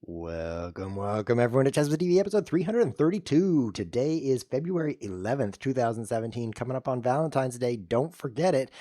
Welcome everyone to Chess with TV episode 332. Today is February 11th, 2017, coming up on Valentine's Day. Don't forget it.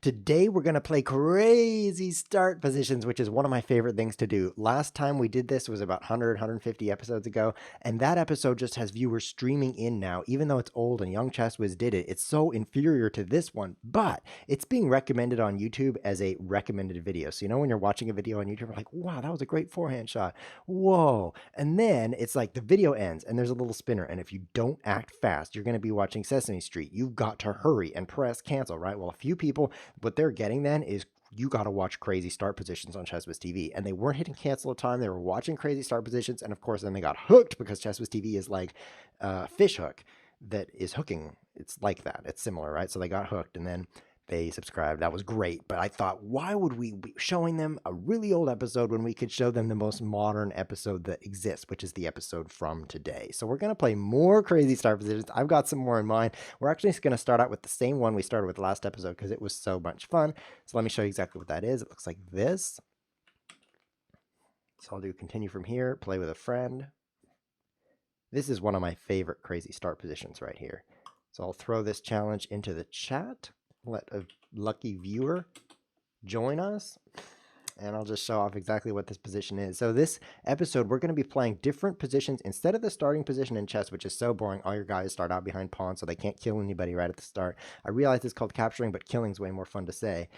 Today we're going to play crazy start positions, which is one of my favorite things to do. Last time we did this was about 150 episodes ago, and that episode just has viewers streaming in now. Even though it's old and Young Chess Whiz did it, it's so inferior to this one, but it's being recommended on YouTube as a recommended video. So you know when you're watching a video on YouTube, you're like, wow, that was a great forehand shot. Whoa. And then it's like the video ends and there's a little spinner, and if you don't act fast, you're going to be watching Sesame Street. You've got to hurry and press cancel, right? Well, a few people, what they're getting then is you got to watch crazy start positions on ChessWhiz TV. And they weren't hitting cancel at time. They were watching crazy start positions. And of course, then they got hooked because ChessWhiz TV is like a fish hook that is hooking. It's like that. It's similar, right? So they got hooked and then they subscribed. That was great. But I thought, why would we be showing them a really old episode when we could show them the most modern episode that exists, which is the episode from today? So we're going to play more crazy start positions. I've got some more in mind. We're actually just going to start out with the same one we started with last episode because it was so much fun. So let me show you exactly what that is. It looks like this. So I'll do continue from here, play with a friend. This is one of my favorite crazy start positions right here. So I'll throw this challenge into the chat. Let a lucky viewer join us, and I'll just show off exactly what this position is. So this episode, we're going to be playing different positions instead of the starting position in chess, which is so boring. All your guys start out behind pawns, so they can't kill anybody right at the start. I realize it's called capturing, but killing's way more fun to say.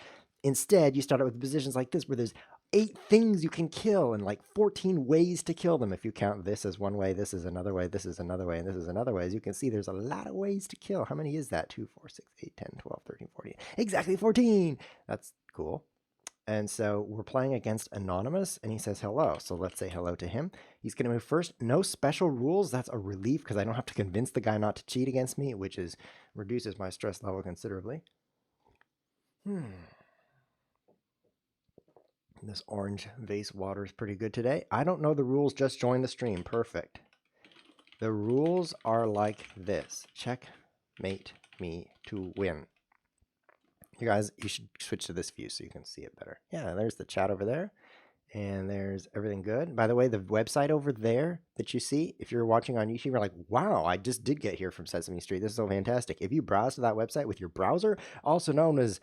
Instead, you start out with positions like this, where there's 8 things you can kill and like 14 ways to kill them. If you count this as one way, this is another way, this is another way, and this is another way. As you can see, there's a lot of ways to kill. How many is that? 2, 4, 6, 8, 10, 12, 13, 14. Exactly 14. That's cool. And so we're playing against Anonymous, and he says hello. So let's say hello to him. He's going to move first. No special rules. That's a relief because I don't have to convince the guy not to cheat against me, which reduces my stress level considerably. This orange vase water is pretty good today. I don't know the rules. Just join the stream. Perfect. The rules are like this. Checkmate me to win. You guys, you should switch to this view so you can see it better. Yeah, there's the chat over there. And there's everything good. By the way, the website over there that you see, if you're watching on YouTube, you're like, wow, I just did get here from Sesame Street. This is so fantastic. If you browse to that website with your browser, also known as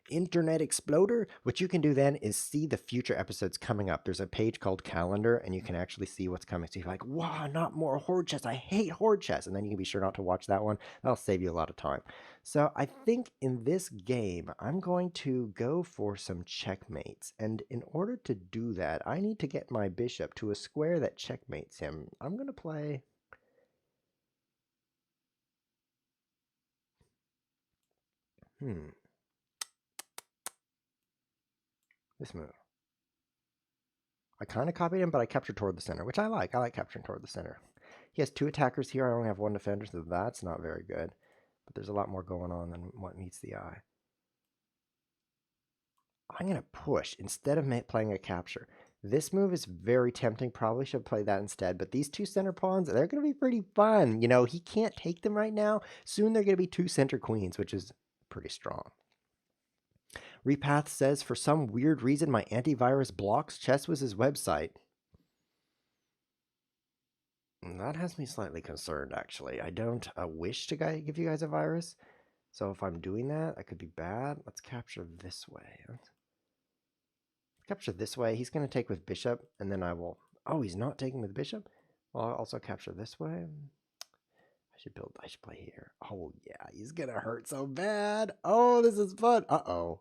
Internet Exploder, what you can do then is see the future episodes coming up. There's a page called calendar, and you can actually see what's coming. So you're like, wow, not more horde chess. I hate horde chess. And then you can be sure not to watch that one. That'll save you a lot of time. So I think in this game, I'm going to go for some checkmates. And in order to do that, I need to get my bishop to a square that checkmates him. I'm going to play... This move. I kind of copied him, but I captured toward the center, which I like. I like capturing toward the center. He has 2 attackers here. I only have 1 defender, so that's not very good. But there's a lot more going on than what meets the eye. I'm going to push instead of playing a capture. This move is very tempting. Probably should play that instead. But these 2 center pawns, they're going to be pretty fun. You know, he can't take them right now. Soon they're going to be 2 center queens, which is pretty strong. Repath says, for some weird reason, my antivirus blocks ChessWiz's website. That has me slightly concerned, actually. I don't wish to give you guys a virus. So if I'm doing that, I could be bad. Let's capture this way. Capture this way. He's going to take with bishop, and then I will... Oh, he's not taking with bishop? Well, I'll also capture this way. I should play here. Oh, yeah, he's going to hurt so bad. Oh, this is fun. Uh-oh.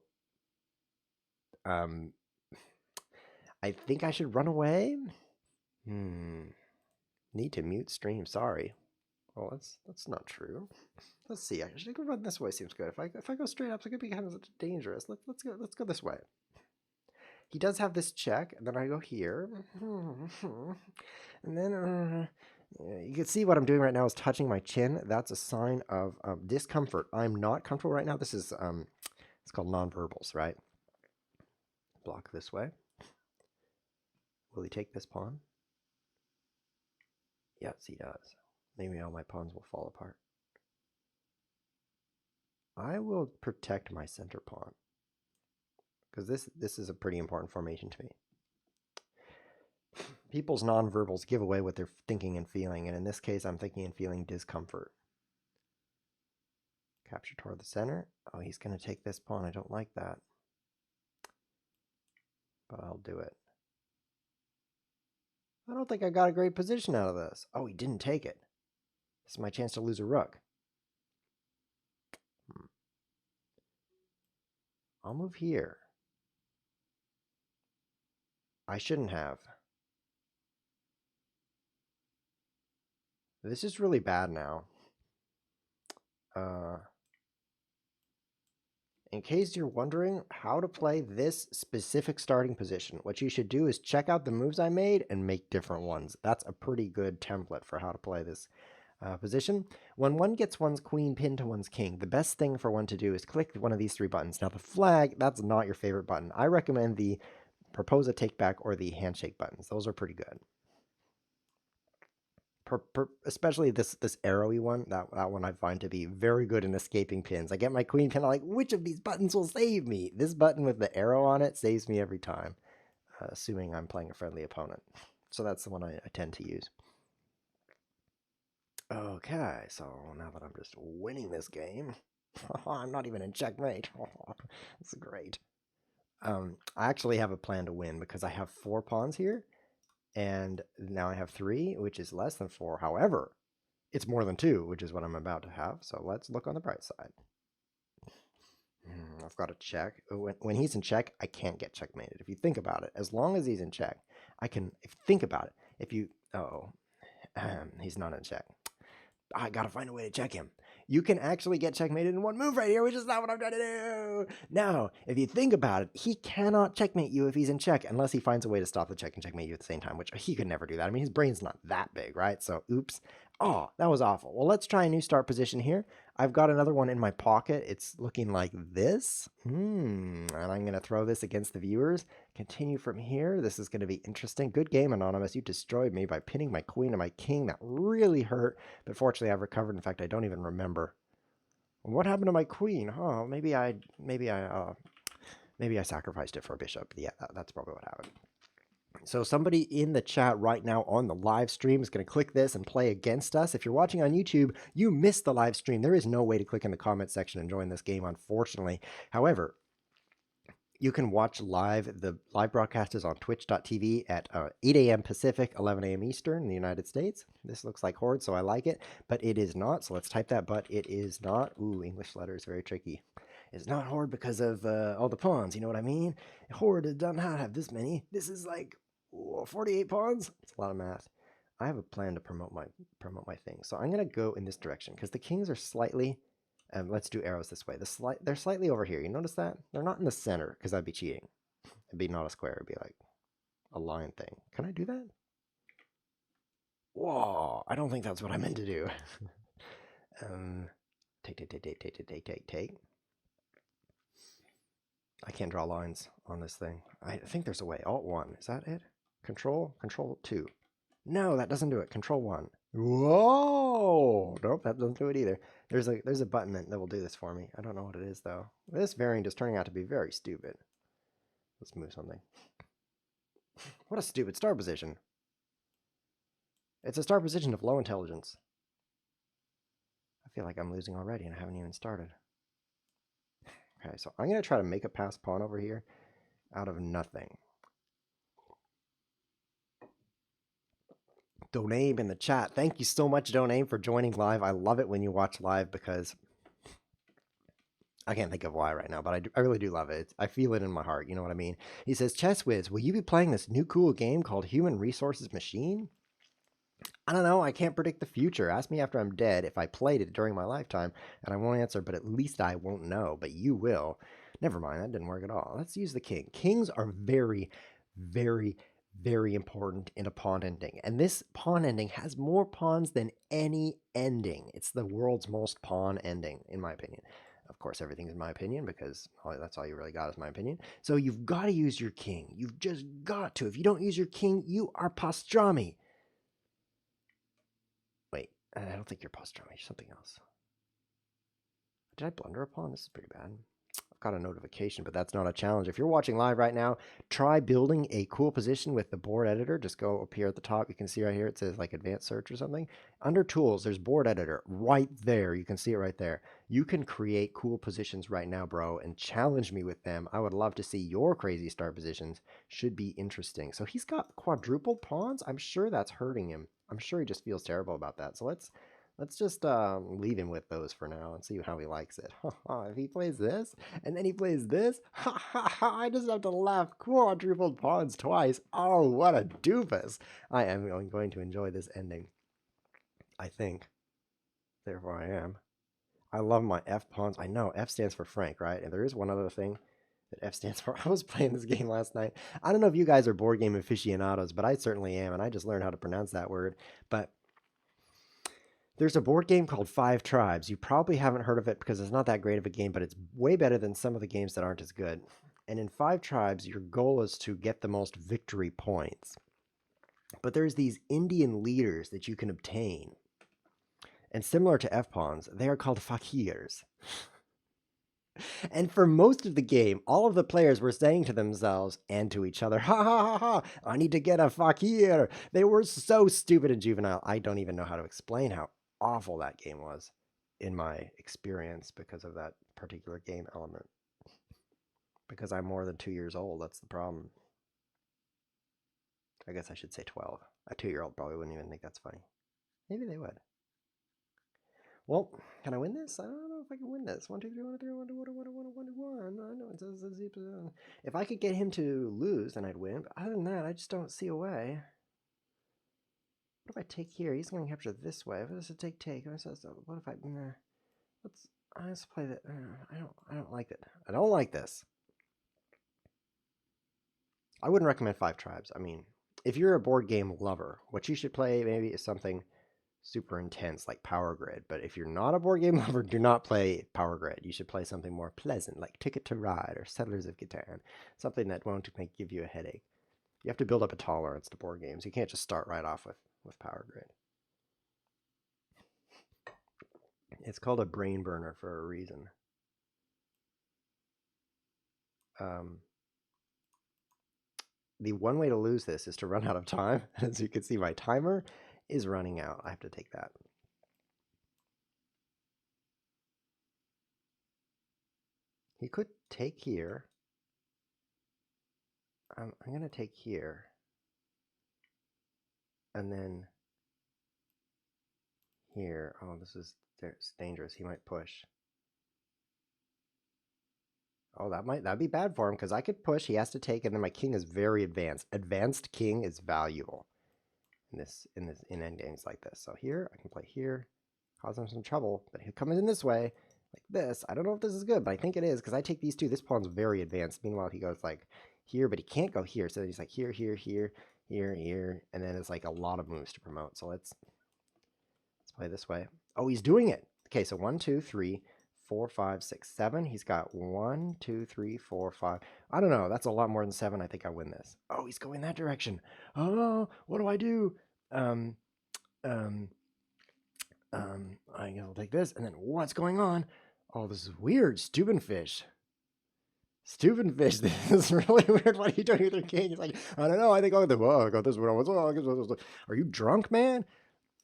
I think I should run away. Need to mute stream. Sorry. Well, that's not true. Let's see. I should go run this way. Seems good. If I go straight up, it's gonna be kind of dangerous. Let's go this way. He does have this check, and then I go here, and then you can see what I'm doing right now is touching my chin. That's a sign of discomfort. I'm not comfortable right now. This is it's called nonverbals, right? Block this way. Will he take this pawn? Yes, he does. Maybe all my pawns will fall apart. I will protect my center pawn because this is a pretty important formation to me. People's nonverbals give away what they're thinking and feeling, and in this case, I'm thinking and feeling discomfort. Capture toward the center. Oh, he's going to take this pawn. I don't like that. But I'll do it. I don't think I got a great position out of this. Oh, he didn't take it. This is my chance to lose a rook. I'll move here. I shouldn't have. This is really bad now. In case you're wondering how to play this specific starting position, what you should do is check out the moves I made and make different ones. That's a pretty good template for how to play this position. When one gets one's queen pinned to one's king, the best thing for one to do is click one of these three buttons. Now the flag, that's not your favorite button. I recommend the propose a take back or the handshake buttons. Those are pretty good. Especially this arrowy one, that one I find to be very good in escaping pins. I get my queen pin, I'm like, which of these buttons will save me? This button with the arrow on it saves me every time, assuming I'm playing a friendly opponent. So that's the one I tend to use. Okay, so now that I'm just winning this game, I'm not even in checkmate. This is great. I actually have a plan to win because I have 4 pawns here. And now I have 3, which is less than 4. However, it's more than 2, which is what I'm about to have. So let's look on the bright side. I've got to check. When he's in check, I can't get checkmated. If you think about it, as long as he's in check, I can. Think about it. If you, he's not in check. I got to find a way to check him. You can actually get checkmated in one move right here, which is not what I'm trying to do. Now, if you think about it, he cannot checkmate you if he's in check unless he finds a way to stop the check and checkmate you at the same time, which he could never do that. I mean, his brain's not that big, right? So, oops. Oh, that was awful. Well, let's try a new start position here. I've got another one in my pocket. It's looking like this. And I'm going to throw this against the viewers. Continue from here. This is going to be interesting. Good game, Anonymous. You destroyed me by pinning my queen and my king. That really hurt. But fortunately, I've recovered. In fact, I don't even remember. What happened to my queen? Oh, maybe I sacrificed it for a bishop. Yeah, that's probably what happened. So somebody in the chat right now on the live stream is going to click this and play against us. If you're watching on YouTube, you missed the live stream. There is no way to click in the comment section and join this game, unfortunately. However, you can watch live. The live broadcast is on twitch.tv at 8 a.m. Pacific, 11 a.m. Eastern in the United States. This looks like Horde, so I like it, but it is not. So let's type that, but it is not. Ooh, English letters, very tricky. It's not Horde because of all the pawns, you know what I mean? Horde does not have this many. This is like 48 pawns. It's a lot of math. I have a plan to promote my thing. So I'm going to go in this direction because the kings are slightly... let's do arrows this way. They're slightly over here. You notice that? They're not in the center because that'd be cheating. It'd be not a square. It'd be like a line thing. Can I do that? Whoa, I don't think that's what I meant to do. Take. I can't draw lines on this thing. I think there's a way. Alt 1. Is that it? Control 2. No, that doesn't do it. Control 1. Whoa! Nope, that doesn't do it either. There's a button that will do this for me. I don't know what it is, though. This variant is turning out to be very stupid. Let's move something. What a stupid star position. It's a star position of low intelligence. I feel like I'm losing already, and I haven't even started. Okay, so I'm going to try to make a pass pawn over here out of nothing. Doname in the chat. Thank you so much, Doname, for joining live. I love it when you watch live because I can't think of why right now, but I really do love it. I feel it in my heart. You know what I mean? He says, Chess Wiz, will you be playing this new cool game called Human Resources Machine? I don't know. I can't predict the future. Ask me after I'm dead if I played it during my lifetime, and I won't answer, but at least I won't know. But you will. Never mind. That didn't work at all. Let's use the king. Kings are very, very, very important in a pawn ending. And this pawn ending has more pawns than any ending. It's the world's most pawn ending, in my opinion. Of course, everything's in my opinion because that's all you really got is my opinion. So you've got to use your king. You've just got to. If you don't use your king, you are pastrami. Wait, I don't think you're pastrami. You're something else. Did I blunder a pawn? This is pretty bad. got a notification, but that's not a challenge. If you're watching live right now, try building a cool position with the board editor. Just go up here at the top. You can see right here, it says like advanced search or something. Under tools, there's board editor right there. You can see it right there. You can create cool positions right now, bro, and challenge me with them. I would love to see your crazy start positions. Should be interesting. So he's got quadrupled pawns. I'm sure that's hurting him. I'm sure he just feels terrible about that. So let's just leave him with those for now and see how he likes it. If he plays this and then he plays this, I just have to laugh. Quadrupled pawns twice. Oh, what a doofus. I am going to enjoy this ending, I think. Therefore I am. I love my F pawns. I know F stands for Frank, right? And there is one other thing that F stands for. I was playing this game last night. I don't know if you guys are board game aficionados, but I certainly am, and I just learned how to pronounce that word. But there's a board game called Five Tribes. You probably haven't heard of it because it's not that great of a game, but it's way better than some of the games that aren't as good. And in Five Tribes, your goal is to get the most victory points. But there's these Indian leaders that you can obtain. And similar to F-pawns, they are called fakirs. And for most of the game, all of the players were saying to themselves and to each other, ha ha ha ha, I need to get a fakir. They were so stupid and juvenile. I don't even know how to explain how awful that game was in my experience because of that particular game element. Because I'm more than 2 years old, that's the problem. I guess I should say 12. A 2-year-old probably wouldn't even think that's funny. Maybe they would. Well, can I win this? I don't know if I can win this. 1, 2, 3, 1, 3, 1, 2, 1, 1, 1, 1, 1. I know it says if I could get him to lose, then I'd win. But other than that, I just don't see a way. What if I take here? He's going to capture this way. What does it take? What if I? Let's play that. I don't like it. I don't like this. I wouldn't recommend Five Tribes. I mean, if you're a board game lover, what you should play maybe is something super intense like Power Grid. But if you're not a board game lover, do not play Power Grid. You should play something more pleasant like Ticket to Ride or Settlers of Catan, something that won't give you a headache. You have to build up a tolerance to board games. You can't just start right off with Power Grid. It's called a brain burner for a reason. The one way to lose this is to run out of time. As you can see, my timer is running out. I have to take that. He could take here. I'm going to take here. And then here. Oh, this is dangerous. He might push. Oh, that'd be bad for him because I could push. He has to take, and then my king is very advanced. Advanced king is valuable in endgames like this. So here I can play here, cause him some trouble, but he'll come in this way like this. I don't know if this is good, but I think it is because I take these two. This pawn's very advanced. Meanwhile, he goes like here, but he can't go here. So he's like here, here, here, here, here, and then it's like a lot of moves to promote. So let's play this way. Oh, he's doing it. Okay, so 1, 2, 3, 4, 5, 6, 7. He's got 1, 2, 3, 4, 5. I don't know. That's a lot more than 7. I think I win this. Oh, he's going that direction. Oh, what do I do? I'll take this, and then what's going on? Oh, this is weird. Stubenfish. Stubenfish, this is really weird. What are you doing with your king? He's like, I don't know. I think I'll go this one. Are you drunk, man?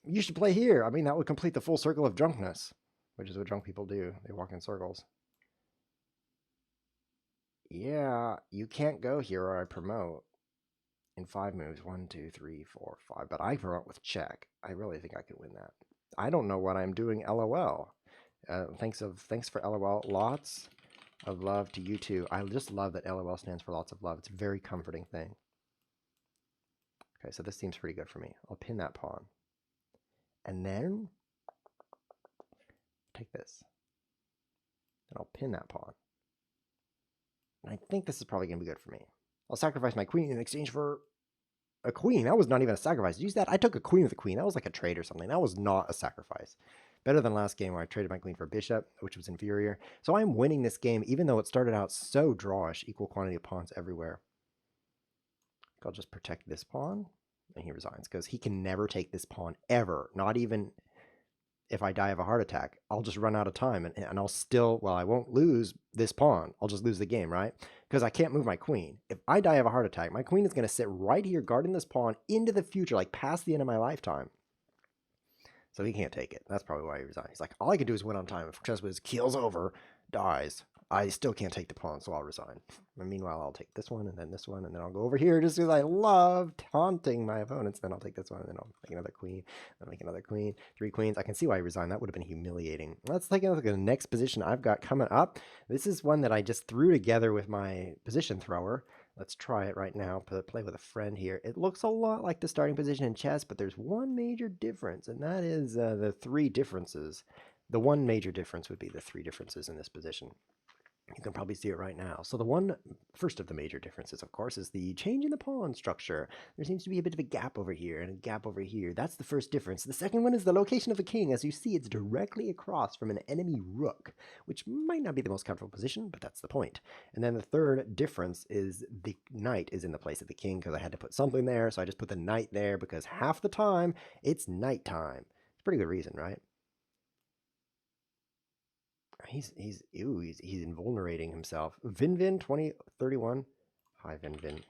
You should play here. I mean, that would complete the full circle of drunkenness, which is what drunk people do. They walk in circles. Yeah, you can't go here or I promote in 5 moves. 1, 2, 3, 4, 5. But I promote with check. I really think I could win that. I don't know what I'm doing. LOL. Thanks for LOL. Lots of love to you too. I just love that LOL stands for lots of love. It's a very comforting thing. Okay, so this seems pretty good for me. I'll pin that pawn. And then take this. And I'll pin that pawn. And I think this is probably going to be good for me. I'll sacrifice my queen in exchange for a queen. That was not even a sacrifice. Use that. I took a queen with a queen. That was like a trade or something. That was not a sacrifice. Better than last game where I traded my queen for a bishop, which was inferior. So I'm winning this game, even though it started out so drawish, equal quantity of pawns everywhere. I'll just protect this pawn. And he resigns because he can never take this pawn ever. Not even if I die of a heart attack. I'll just run out of time and I'll still, well, I won't lose this pawn. I'll just lose the game, right? Because I can't move my queen. If I die of a heart attack, my queen is going to sit right here guarding this pawn into the future, like past the end of my lifetime. So he can't take it. That's probably why he resigned. He's like, all I can do is win on time. If Chesswiz keels over, dies, I still can't take the pawn, so I'll resign. And meanwhile, I'll take this one, and then this one, and then I'll go over here just because I love taunting my opponents. Then I'll take this one, and then I'll make another queen, then make another queen. 3 queens. I can see why he resigned. That would have been humiliating. Let's take a look at the next position I've got coming up. This is one that I just threw together with my position thrower. Let's try it right now. Play with a friend here. It looks a lot like the starting position in chess, but there's one major difference, and that is the 3 differences. The one major difference would be the 3 differences in this position. You can probably see it right now. So the first of the major differences, of course, is the change in the pawn structure. There seems to be a bit of a gap over here and a gap over here. That's the first difference. The second one is the location of the king. As you see, it's directly across from an enemy rook, which might not be the most comfortable position, but that's the point. And then the third difference is the knight is in the place of the king because I had to put something there. So I just put the knight there because half the time it's nighttime. It's a pretty good reason, right? He's invulnerating himself. Vinvin 2031. Hi Vinvin.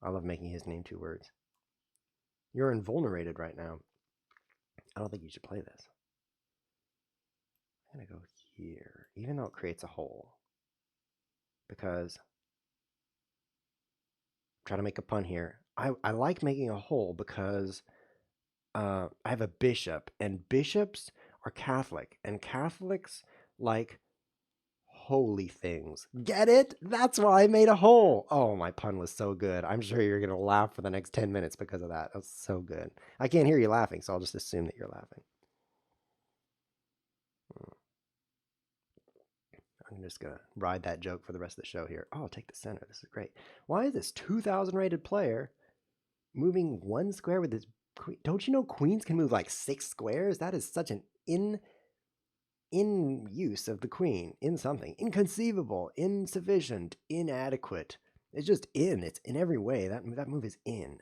I love making his name 2 words. You're invulnerated right now. I don't think you should play this. I'm gonna go here, even though it creates a hole. Because try to make a pun here. I like making a hole because I have a bishop, and bishops are Catholic, and Catholics like holy things. Get it? That's why I made a hole. Oh, my pun was so good. I'm sure you're going to laugh for the next 10 minutes because of that. That's so good. I can't hear you laughing, so I'll just assume that you're laughing. I'm just going to ride that joke for the rest of the show here. Oh, I'll take the center. This is great. Why is this 2,000 rated player moving 1 square with his queen? Don't you know queens can move like 6 squares? That is such an in use of the queen in something. Inconceivable, insufficient, inadequate. It's just it's in every way. That move is in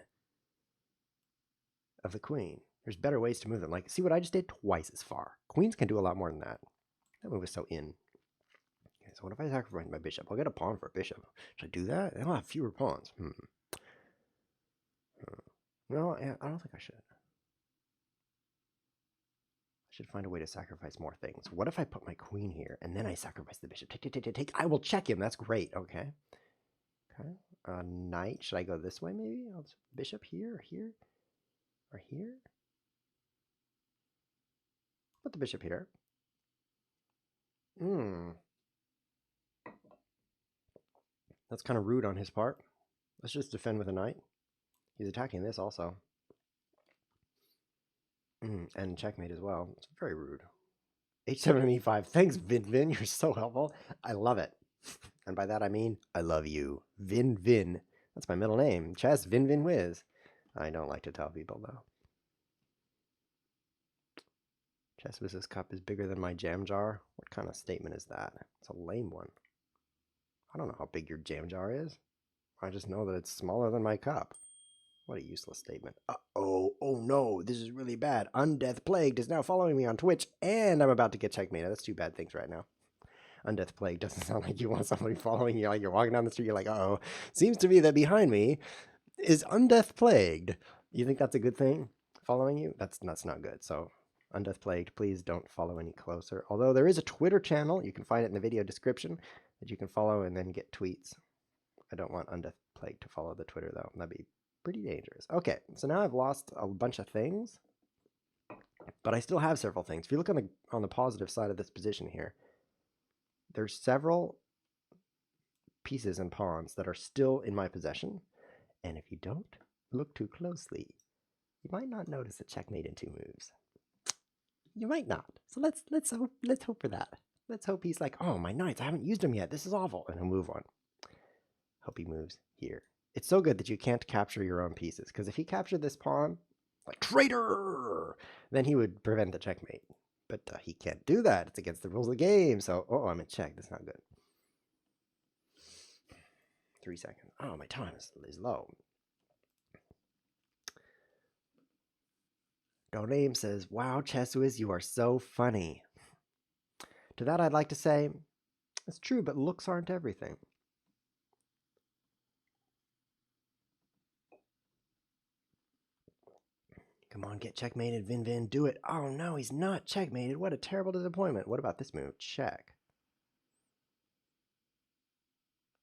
of the queen. There's better ways to move them. Like, see what I just did? Twice as far. Queens can do a lot more than that. That move is so in. Okay, so what if I sacrifice my bishop? I'll get a pawn for a bishop. Should I do that? I'll have fewer pawns. No, I don't think I should. I should find a way to sacrifice more things. What if I put my queen here and then I sacrifice the bishop? Take. I will check him. That's great. Okay. Knight. Should I go this way maybe? Bishop here or here? Or here? Put the bishop here. That's kind of rude on his part. Let's just defend with a knight. He's attacking this also. And checkmate as well. It's very rude. H7 and E5. Thanks, Vin. You're so helpful. I love it. And by that I mean, I love you. Vin. That's my middle name. Chess Vin Wiz. I don't like to tell people, though. Chess Wiz's cup is bigger than my jam jar. What kind of statement is that? It's a lame one. I don't know how big your jam jar is. I just know that it's smaller than my cup. What a useless statement. Uh-oh. Oh no, this is really bad. Undeath Plagued is now following me on Twitch, and I'm about to get checkmated. That's 2 bad things right now. Undeath Plague doesn't sound like you want somebody following you. Like you're walking down the street, you're like, uh-oh. Seems to be that behind me is Undeath Plagued. You think that's a good thing? Following you? That's not good. So Undeath Plagued, please don't follow any closer. Although there is a Twitter channel, you can find it in the video description, that you can follow and then get tweets. I don't want Undeath Plague to follow the Twitter though. That'd be pretty dangerous. Okay, so now I've lost a bunch of things, but I still have several things. If you look on the positive side of this position here, there's several pieces and pawns that are still in my possession, and if you don't look too closely, you might not notice a checkmate in 2 moves. You might not. So let's hope for that. Let's hope he's like, oh, my knights, I haven't used them yet. This is awful, and he'll move on. Hope he moves here. It's so good that you can't capture your own pieces, because if he captured this pawn, like traitor, then he would prevent the checkmate. But he can't do that. It's against the rules of the game. So, I'm in check. That's not good. 3 seconds. Oh, my time is low. No Name says, wow, Chesswiz, you are so funny. To that I'd like to say, it's true, but looks aren't everything. Come on, get checkmated, Vin Vin, do it. Oh no, he's not checkmated. What a terrible disappointment. What about this move? Check.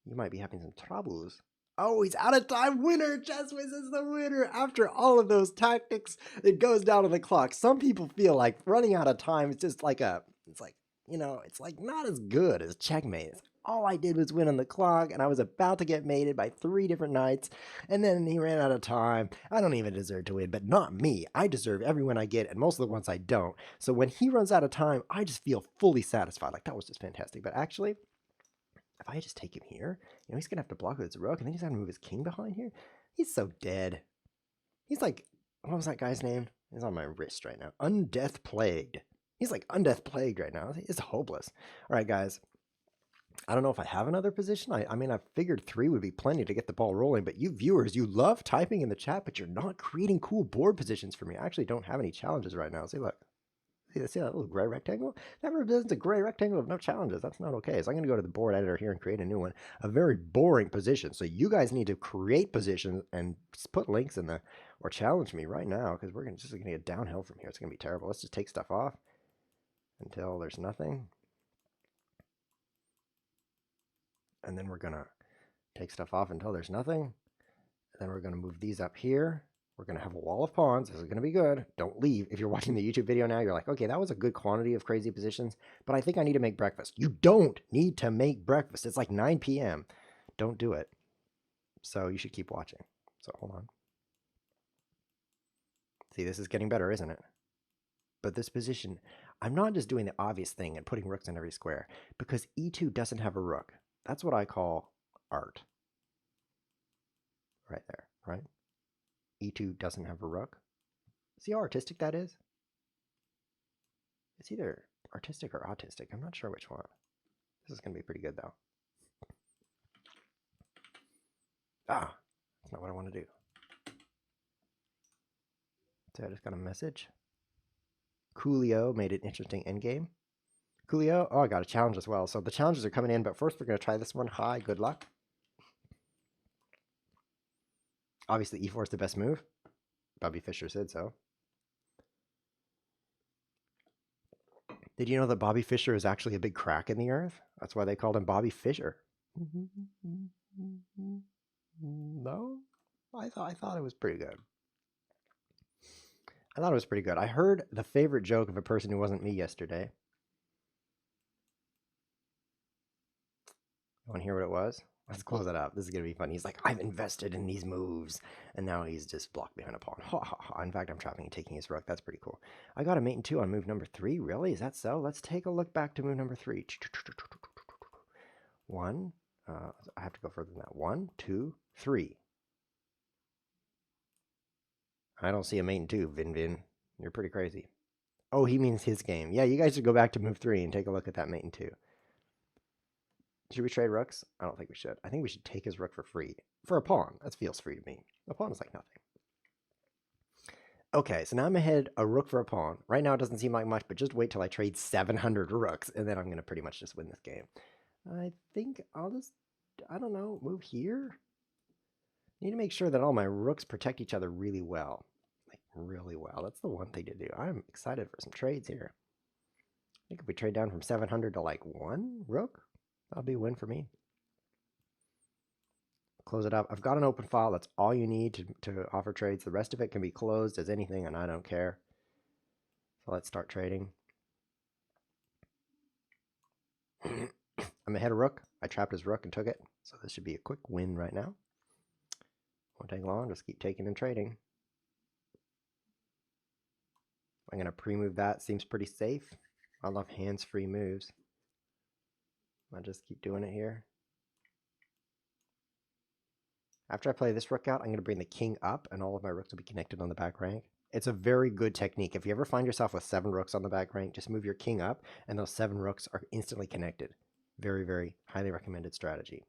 You might be having some troubles. Oh, he's out of time. Winner! Chesswiz is the winner. After all of those tactics, it goes down to the clock. Some people feel like running out of time is just like it's like, it's like not as good as checkmate. All I did was win on the clock, and I was about to get mated by 3 different knights, and then he ran out of time. I don't even deserve to win, but not me. I deserve every win I get, and most of the ones I don't. So when he runs out of time, I just feel fully satisfied. Like, that was just fantastic. But actually, if I just take him here, he's going to have to block with his rook, and then he's going to move his king behind here. He's so dead. He's like, what was that guy's name? He's on my wrist right now. Undeath Plagued. He's like Undeath Plagued right now. It's hopeless. All right, guys. I don't know if I have another position. I mean, I figured 3 would be plenty to get the ball rolling, but you viewers, you love typing in the chat, but you're not creating cool board positions for me. I actually don't have any challenges right now. See, look. See that little gray rectangle? That represents a gray rectangle of no challenges. That's not okay. So I'm going to go to the board editor here and create a new one. A very boring position. So you guys need to create positions and put links in there or challenge me right now, because we're just going to get downhill from here. It's going to be terrible. Let's just take stuff off until there's nothing. And then we're going to take stuff off until there's nothing. And then we're going to move these up here. We're going to have a wall of pawns. This is going to be good. Don't leave. If you're watching the YouTube video now, you're like, okay, that was a good quantity of crazy positions, but I think I need to make breakfast. You don't need to make breakfast. It's like 9 p.m. Don't do it. So you should keep watching. So hold on. See, this is getting better, isn't it? But this position, I'm not just doing the obvious thing and putting rooks in every square, because e2 doesn't have a rook. That's what I call art. Right there, right? e2 doesn't have a rook. See how artistic that is? It's either artistic or autistic. I'm not sure which one. This is going to be pretty good, though. Ah, that's not what I want to do. So I just got a message. Coolio made an interesting endgame. Coolio, oh, I got a challenge as well. So the challenges are coming in, but first we're going to try this one. Hi, good luck. Obviously, e4 is the best move. Bobby Fischer said so. Did you know that Bobby Fischer is actually a big crack in the earth? That's why they called him Bobby Fischer. No? I thought it was pretty good. I thought it was pretty good. I heard the favorite joke of a person who wasn't me yesterday. You want to hear what it was? Let's close it up. This is going to be fun. He's like, I've invested in these moves. And now he's just blocked behind a pawn. Ha ha ha. In fact, I'm trapping and taking his rook. That's pretty cool. I got a mate in 2 on move number 3. Really? Is that so? Let's take a look back to move number 3. 1. I have to go further than that. 1, 2, 3. I don't see a mate in 2, Vin Vin. You're pretty crazy. Oh, he means his game. Yeah, you guys should go back to move 3 and take a look at that mate in 2. Should we trade rooks? I don't think we should. I think we should take his rook for free. For a pawn. That feels free to me. A pawn is like nothing. Okay, so now I'm ahead a rook for a pawn. Right now it doesn't seem like much, but just wait till I trade 700 rooks, and then I'm going to pretty much just win this game. I think I'll just, I don't know, move here? Need to make sure that all my rooks protect each other really well. Like, really well. That's the one thing to do. I'm excited for some trades here. I think if we trade down from 700 to like 1 rook, that'll be a win for me. Close it up. I've got an open file. That's all you need to offer trades. The rest of it can be closed as anything, and I don't care. So let's start trading. I'm ahead of rook. I trapped his rook and took it. So this should be a quick win right now. Won't take long. Just keep taking and trading. I'm going to pre-move that. Seems pretty safe. I love hands-free moves. I'll just keep doing it here. After I play this rook out, I'm going to bring the king up, and all of my rooks will be connected on the back rank. It's a very good technique. If you ever find yourself with 7 rooks on the back rank, just move your king up, and those 7 rooks are instantly connected. Very, very highly recommended strategy.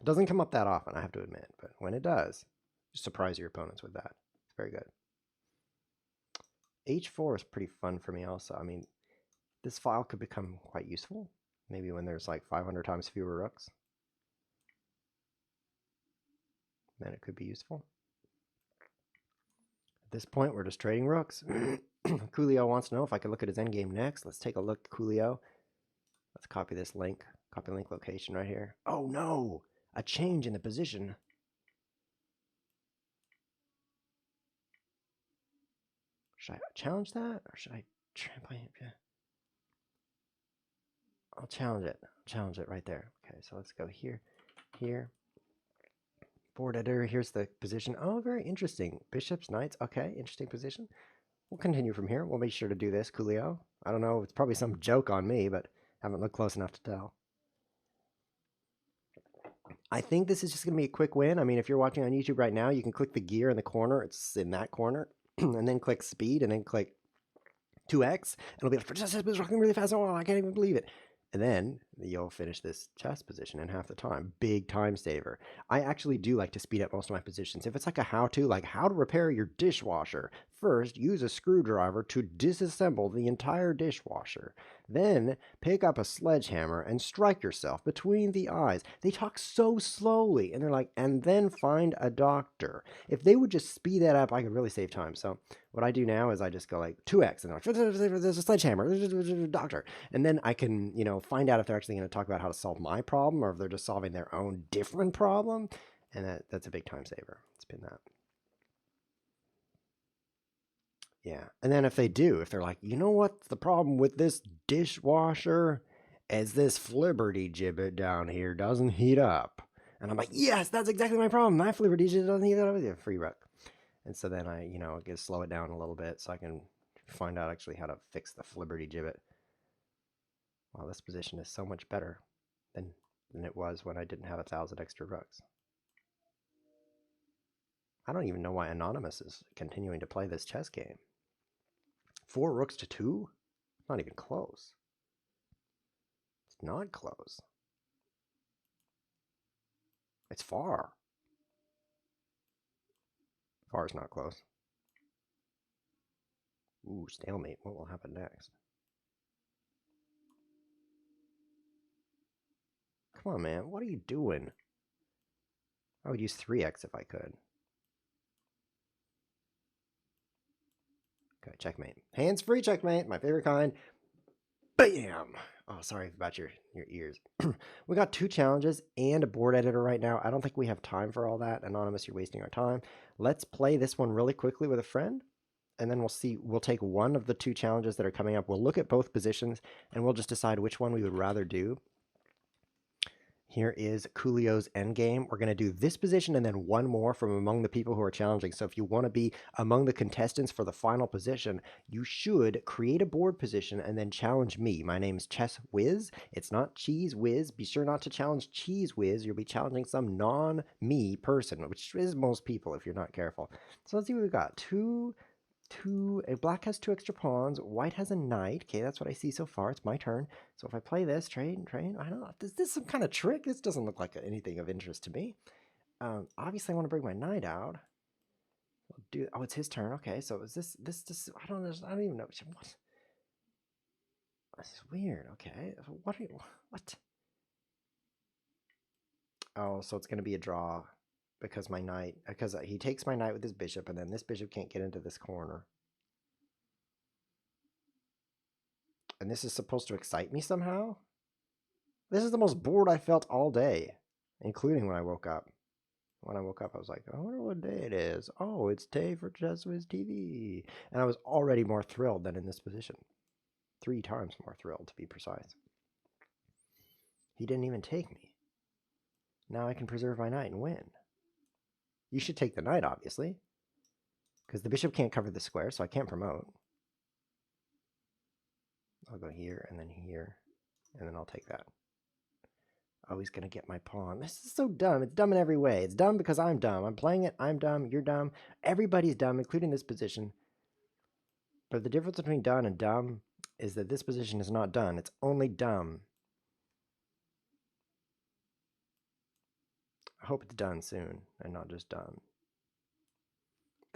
It doesn't come up that often, I have to admit, but when it does, just surprise your opponents with that. It's very good. h4 is pretty fun for me also. I mean, this file could become quite useful. Maybe when there's like 500 times fewer rooks. Then it could be useful. At this point, we're just trading rooks. Coolio wants to know if I can look at his endgame next. Let's take a look, Coolio. Let's copy this link. Copy link location right here. Oh no! A change in the position. Should I challenge that? Or should I trample it? I'll challenge it. Challenge it right there. Okay, so let's go here. Here. Board editor, here's the position. Oh, very interesting. Bishops, knights. Okay, interesting position. We'll continue from here. We'll make sure to do this, Coolio. I don't know. It's probably some joke on me, but haven't looked close enough to tell. I think this is just going to be a quick win. I mean, if you're watching on YouTube right now, you can click the gear in the corner. It's in that corner. And then click speed and then click 2x. And it'll be like, it's rocking really fast. Oh, I can't even believe it. And then you'll finish this chess position in half the time. Big time saver. I actually do like to speed up most of my positions. If it's like a how-to, like how to repair your dishwasher, first use a screwdriver to disassemble the entire dishwasher. Then pick up a sledgehammer and strike yourself between the eyes. They talk so slowly, and they're like, and then find a doctor. If they would just speed that up, I could really save time. So what I do now is I just go like 2x, and they're like, there's a sledgehammer, doctor. And then I can, find out if they're actually going to talk about how to solve my problem or if they're just solving their own different problem. And that's a big time saver. Let's pin that. Yeah. And then if they're like, you know what's the problem with this dishwasher? Is this flibberty gibbet down here doesn't heat up. And I'm like, yes, that's exactly my problem. My flibberty gibbet doesn't heat up. Yeah, free rook. And so then I, get slow it down a little bit so I can find out actually how to fix the flibberty gibbet. Wow, this position is so much better than it was when I didn't have 1,000 extra rooks. I don't even know why Anonymous is continuing to play this chess game. 4 rooks to 2? Not even close. It's not close. It's far. Far is not close. Ooh, stalemate. What will happen next? Come on, man. What are you doing? I would use 3x if I could. Okay, checkmate. Hands-free checkmate. My favorite kind. Bam! Oh, sorry about your ears. We got 2 challenges and a board editor right now. I don't think we have time for all that. Anonymous, you're wasting our time. Let's play this one really quickly with a friend, and then we'll take one of the 2 challenges that are coming up. We'll look at both positions, and we'll just decide which one we would rather do. Here is Coolio's endgame. We're going to do this position and then one more from among the people who are challenging. So if you want to be among the contestants for the final position, you should create a board position and then challenge me. My name's Chess Whiz. It's not Cheese Whiz. Be sure not to challenge Cheese Whiz. You'll be challenging some non-me person, which is most people if you're not careful. So let's see what we've got. Black has 2 extra pawns. White has a knight. Okay, that's what I see so far. It's my turn. So if I play this, trade, I don't know. Is this some kind of trick? This doesn't look like anything of interest to me. Obviously, I want to bring my knight out. Oh, it's his turn. Okay, so is this? I don't even know. What? This is weird. Okay, what? Oh, so it's going to be a draw. Because he takes my knight with his bishop, and then this bishop can't get into this corner. And this is supposed to excite me somehow? This is the most bored I felt all day, including when I woke up. When I woke up, I was like, I wonder what day it is. Oh, it's day for Chess Whiz TV. And I was already more thrilled than in this position. 3 times more thrilled, to be precise. He didn't even take me. Now I can preserve my knight and win. You should take the knight, obviously, because the bishop can't cover the square, so I can't promote. I'll go here, and then here, and then I'll take that. Oh, he's going to get my pawn. This is so dumb. It's dumb in every way. It's dumb because I'm dumb. I'm playing it. I'm dumb. You're dumb. Everybody's dumb, including this position. But the difference between done and dumb is that this position is not done. It's only dumb. I hope it's done soon and not just done.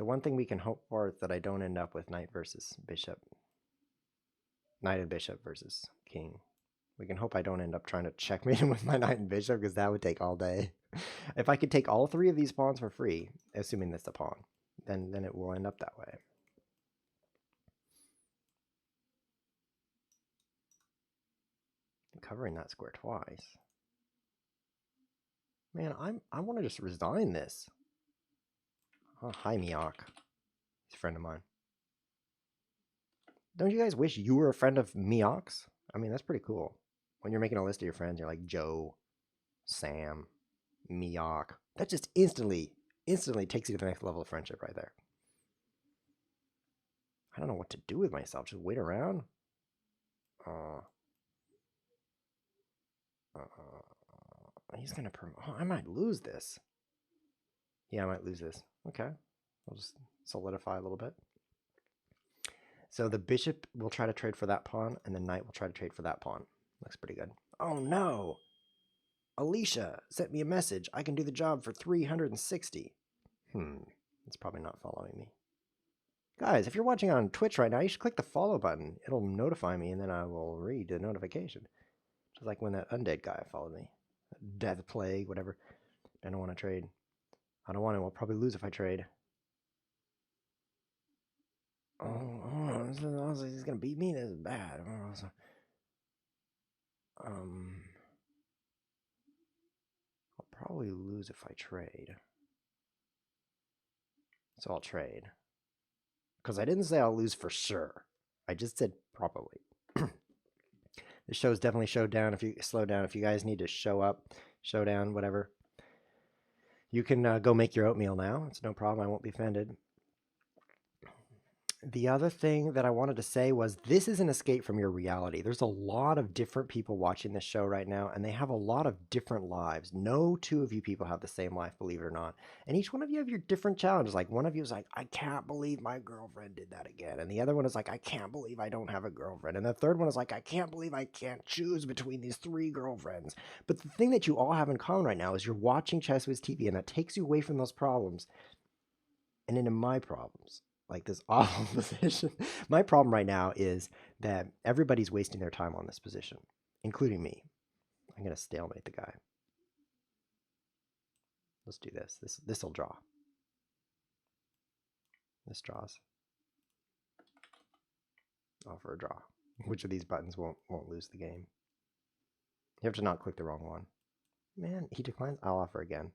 The one thing we can hope for is that I don't end up with knight versus bishop. Knight and bishop versus king. We can hope I don't end up trying to checkmate him with my knight and bishop, because that would take all day. If I could take all three of these pawns for free, assuming that's a pawn, then it will end up that way. Covering that square twice. Man, I want to just resign this. Oh, hi, Miak. He's a friend of mine. Don't you guys wish you were a friend of Miak's? I mean, that's pretty cool. When you're making a list of your friends, you're like Joe, Sam, Miak. That just instantly takes you to the next level of friendship right there. I don't know what to do with myself. Just wait around? He's gonna oh, I might lose this. Yeah, I might lose this. Okay. I'll just solidify a little bit. So the bishop will try to trade for that pawn, and the knight will try to trade for that pawn. Looks pretty good. Oh no! Alicia sent me a message. I can do the job for 360. It's probably not following me. Guys, if you're watching on Twitch right now, you should click the follow button. It'll notify me, and then I will read the notification. Just like when that undead guy followed me. Death plague, whatever. I don't want to trade. I don't want to. I'll probably lose if I trade. Oh, he's going to beat me? This is bad. I'll probably lose if I trade. So I'll trade. Because I didn't say I'll lose for sure. I just said probably. The show's definitely slowed down. If you slow down, if you guys need to show up, show down, whatever, you can go make your oatmeal now. It's no problem. I won't be offended. The other thing that I wanted to say was this is an escape from your reality. There's a lot of different people watching this show right now, and they have a lot of different lives. No two of you people have the same life, believe it or not. And each one of you have your different challenges. Like one of you is like, I can't believe my girlfriend did that again. And the other one is like, I can't believe I don't have a girlfriend. And the third one is like, I can't believe I can't choose between these 3 girlfriends. But the thing that you all have in common right now is you're watching ChessWhiz TV, and that takes you away from those problems and into my problems. Like this awful position. My problem right now is that everybody's wasting their time on this position, including me. I'm going to stalemate the guy. Let's do this. This will draw. This draws. Offer a draw. Which of these buttons won't lose the game? You have to not click the wrong one. Man, he declines. I'll offer again.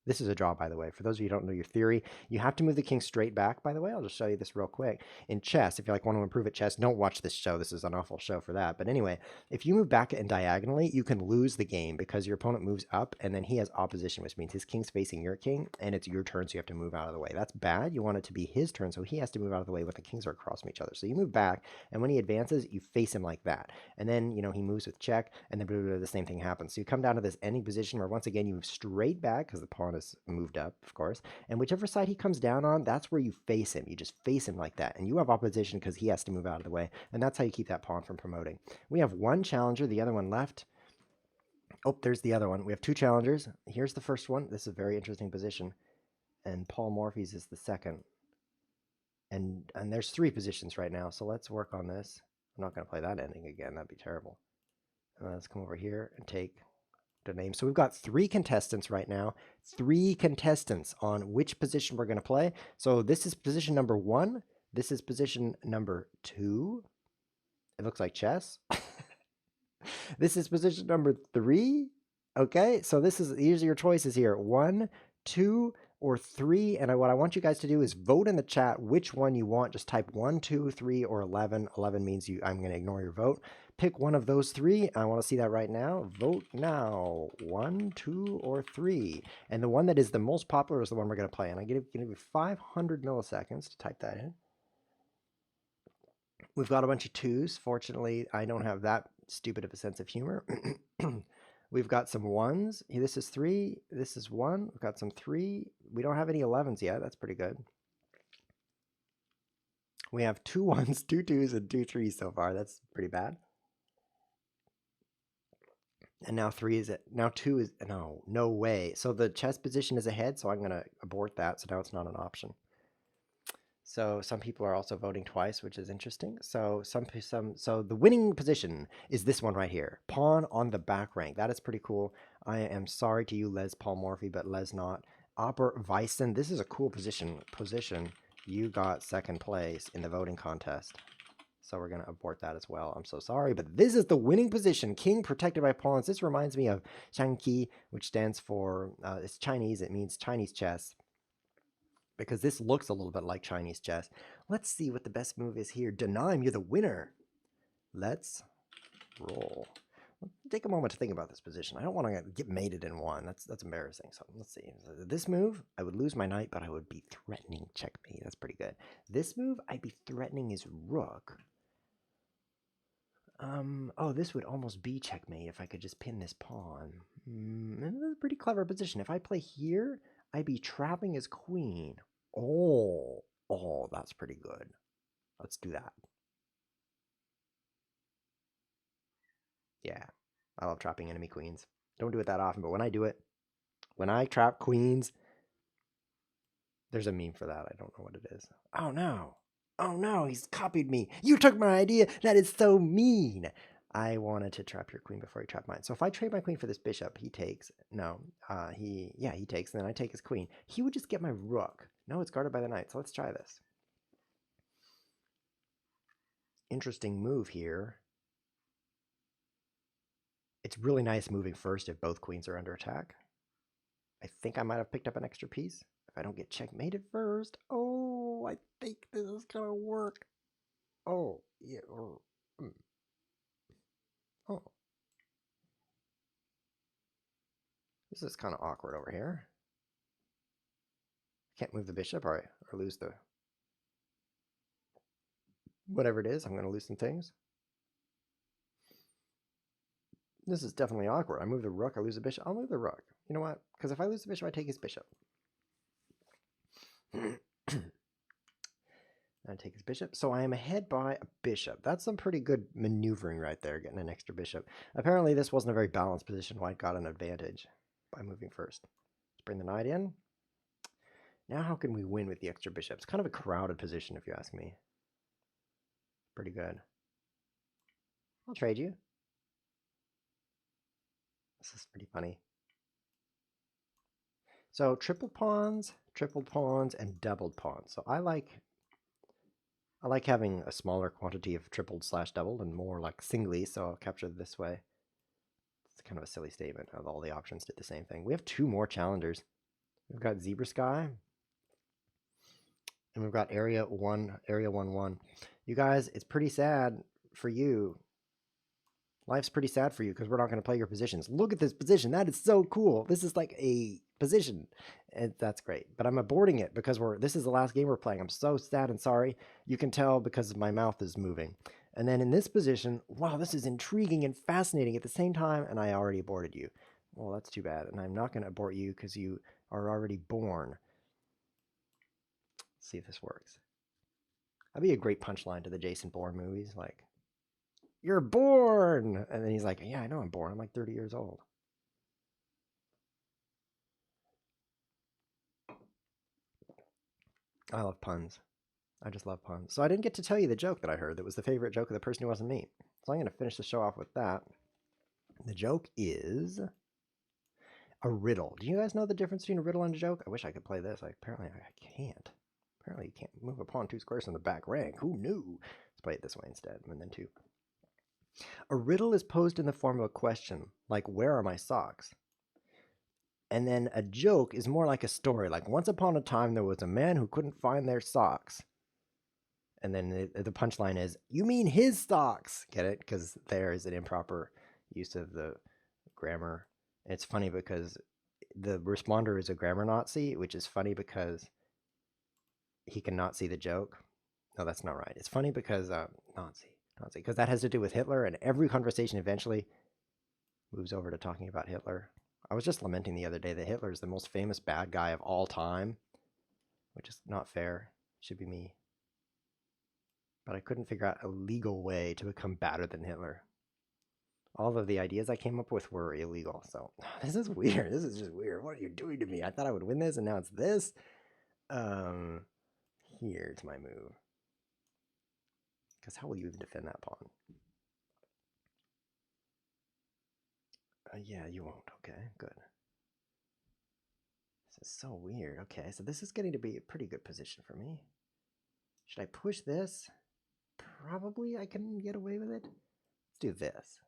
This is a draw, by the way. For those of you who don't know your theory, you have to move the king straight back, by the way. I'll just show you this real quick. In chess, if you want to improve at chess, don't watch this show. This is an awful show for that. But anyway, if you move back and diagonally, you can lose the game because your opponent moves up, and then he has opposition, which means his king's facing your king, and it's your turn, so you have to move out of the way. That's bad. You want it to be his turn, so he has to move out of the way when the kings are across from each other. So you move back, and when he advances, you face him like that. And then, he moves with check, and then the same thing happens. So you come down to this ending position where, once again, you move straight back because the pawn is moved up, of course, and whichever side he comes down on, that's where you face him. You just face him like that, and you have opposition because he has to move out of the way, and that's how you keep that pawn from promoting. We have one challenger, the other one left. Oh, there's the other one. We have 2 challengers. Here's the first one. This is a very interesting position, and Paul Morphy's is the second. And there's 3 positions right now, so let's work on this. I'm not going to play that ending again. That'd be terrible. Let's come over here and take the name. So we've got 3 contestants right now. 3 contestants on which position we're going to play. So this is position number 1. This is position number 2. It looks like chess. This is position number 3. Okay, so these are your choices here. 1, 2, or 3. And what I want you guys to do is vote in the chat which one you want. Just type 1, 2, 3, or 11. 11 means I'm going to ignore your vote. Pick one of those 3. I want to see that right now. Vote now. 1, 2, or 3. And the one that is the most popular is the one we're going to play. And I'm going to give you 500 milliseconds to type that in. We've got a bunch of 2s. Fortunately, I don't have that stupid of a sense of humor. We've got some 1s. This is 3. This is 1. We've got some 3. We don't have any 11s yet. That's pretty good. We have 2 1s, 2 2s, and 2 3s so far. That's pretty bad. And now 3 is it. Now 2 is no way. So the chess position is ahead, so I'm going to abort that. So now it's not an option. So some people are also voting twice, which is interesting. So so the winning position is this one right here, pawn on the back rank. That is pretty cool. I am sorry to you, Les Paul Morphy, but Les not. Oper Weissen, this is a cool position. You got second place in the voting contest. So we're going to abort that as well. I'm so sorry, but this is the winning position. King protected by pawns. This reminds me of Shangqi, which stands for, it's Chinese. It means Chinese chess, because this looks a little bit like Chinese chess. Let's see what the best move is here. Denyme, you're the winner. Let's roll. Take a moment to think about this position. I don't want to get mated in one. That's embarrassing. So let's see. This move, I would lose my knight, but I would be threatening checkmate. That's pretty good. This move, I'd be threatening his rook. Oh, this would almost be checkmate if I could just pin this pawn. This is a pretty clever position. If I play here, I'd be trapping his queen. Oh, that's pretty good. Let's do that. Yeah, I love trapping enemy queens. Don't do it that often, but when I do it, when I trap queens, there's a meme for that. I don't know what it is. Oh no. Oh no, he's copied me. You took my idea. That is so mean. I wanted to trap your queen before he trapped mine. So if I trade my queen for this bishop, he takes. No, he takes, and then I take his queen. He would just get my rook. No, it's guarded by the knight. So let's try this. Interesting move here. It's really nice moving first if both queens are under attack. I think I might have picked up an extra piece if I don't get checkmated first. Oh, I think this is gonna work. Oh, yeah. Oh. This is kind of awkward over here. Can't move the bishop or lose the... Whatever it is, I'm going to lose some things. This is definitely awkward. I move the rook, I lose the bishop. I'll move the rook. You know what? Because if I lose the bishop, I take his bishop. I take his bishop. So I am ahead by a bishop. That's some pretty good maneuvering right there, getting an extra bishop. Apparently this wasn't a very balanced position. White got an advantage by moving first. Let's bring the knight in. Now how can we win with the extra bishop? It's kind of a crowded position if you ask me. Pretty good. I'll trade you. This is pretty funny. So triple pawns, and doubled pawns. So I like having a smaller quantity of tripled / doubled and more like singly, so I'll capture it this way. It's kind of a silly statement. All the options did the same thing. We have 2 more challengers. We've got Zebra Sky, and we've got Area 1-1. You guys, it's pretty sad for you. Life's pretty sad for you because we're not going to play your positions. Look at this position. That is so cool. This is like a position. And that's great. But I'm aborting it because this is the last game we're playing. I'm so sad and sorry. You can tell because my mouth is moving. And then in this position, wow, this is intriguing and fascinating at the same time, and I already aborted you. Well, that's too bad. And I'm not going to abort you because you are already born. Let's see if this works. That'd be a great punchline to the Jason Bourne movies, like, "You're born!" And then he's like, "Yeah, I know I'm born. I'm like 30 years old." I love puns. I just love puns. So I didn't get to tell you the joke that I heard that was the favorite joke of the person who wasn't me. So I'm going to finish the show off with that. The joke is a riddle. Do you guys know the difference between a riddle and a joke? I wish I could play this. Apparently I can't. Apparently you can't move a pawn 2 squares on the back rank. Who knew? Let's play it this way instead, and then 2. A riddle is posed in the form of a question, like, "Where are my socks?" And then a joke is more like a story, like, "Once upon a time there was a man who couldn't find their socks." And then the punchline is, "You mean his socks?" Get it? Because there is an improper use of the grammar. And it's funny because the responder is a grammar Nazi, which is funny because he cannot see the joke. No, that's not right. It's funny because Nazi, because that has to do with Hitler, and every conversation eventually moves over to talking about Hitler. I was just lamenting the other day that Hitler is the most famous bad guy of all time, which is not fair. It should be me. But I couldn't figure out a legal way to become badder than Hitler. All of the ideas I came up with were illegal. So this is weird. This is just weird. What are you doing to me? I thought I would win this, and now it's this. Here's my move. Because how will you even defend that pawn? Yeah, you won't. Okay, good. This is so weird. Okay, so this is getting to be a pretty good position for me. Should I push this? Probably I can get away with it. Let's do this.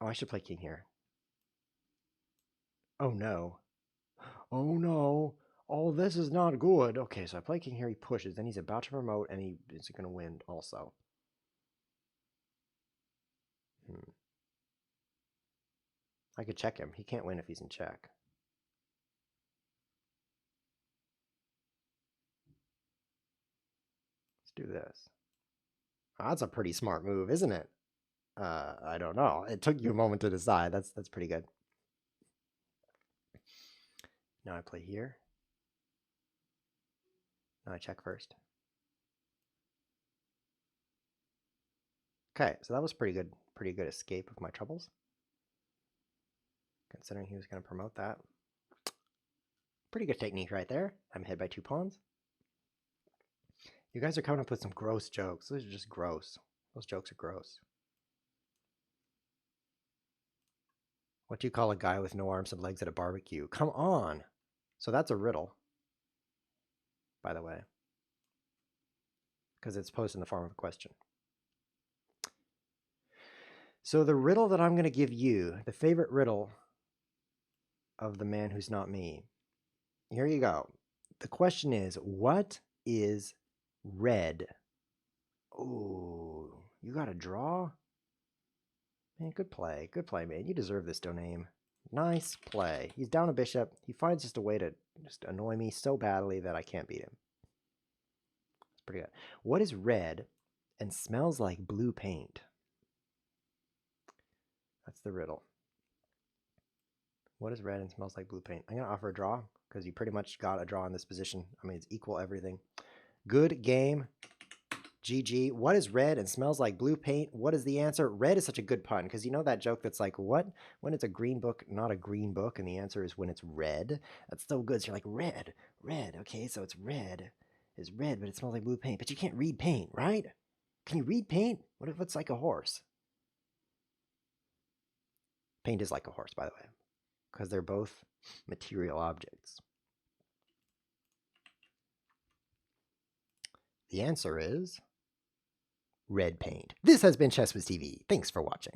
Oh, I should play king here. Oh no. Oh no. Oh, this is not good. Okay, so I play king here, he pushes, then he's about to promote, and he is going to win also. I could check him. He can't win if he's in check. Let's do this. Oh, that's a pretty smart move, isn't it? I don't know. It took you a moment to decide. That's pretty good. Now I play here. Now I check first. Okay, so that was pretty good escape of my troubles. Considering he was going to promote that. Pretty good technique right there. I'm ahead by 2 pawns. You guys are coming up with some gross jokes. Those are just gross. Those jokes are gross. What do you call a guy with no arms and legs at a barbecue? Come on. So that's a riddle, by the way, because it's posed in the form of a question. So the riddle that I'm going to give you, the favorite riddle of the man who's not me. Here you go. The question is, what is red? Oh, you got a draw? Man, good play. Good play, man. You deserve this, Doname. Nice play. He's down a bishop. He finds just a way to just annoy me so badly that I can't beat him. It's pretty good. What is red and smells like blue paint? That's the riddle. What is red and smells like blue paint? I'm going to offer a draw because you pretty much got a draw in this position. I mean, it's equal everything. Good game. GG. What is red and smells like blue paint? What is the answer? Red is such a good pun because you know that joke that's like, what? When it's a green book, not a green book, and the answer is when it's red. That's so good. So you're like, red, red. Okay, so it's red. It's red, but it smells like blue paint. But you can't read paint, right? Can you read paint? What if it's like a horse? Paint is like a horse, by the way, because they're both material objects. The answer is red paint. This has been Chess with TV. Thanks for watching.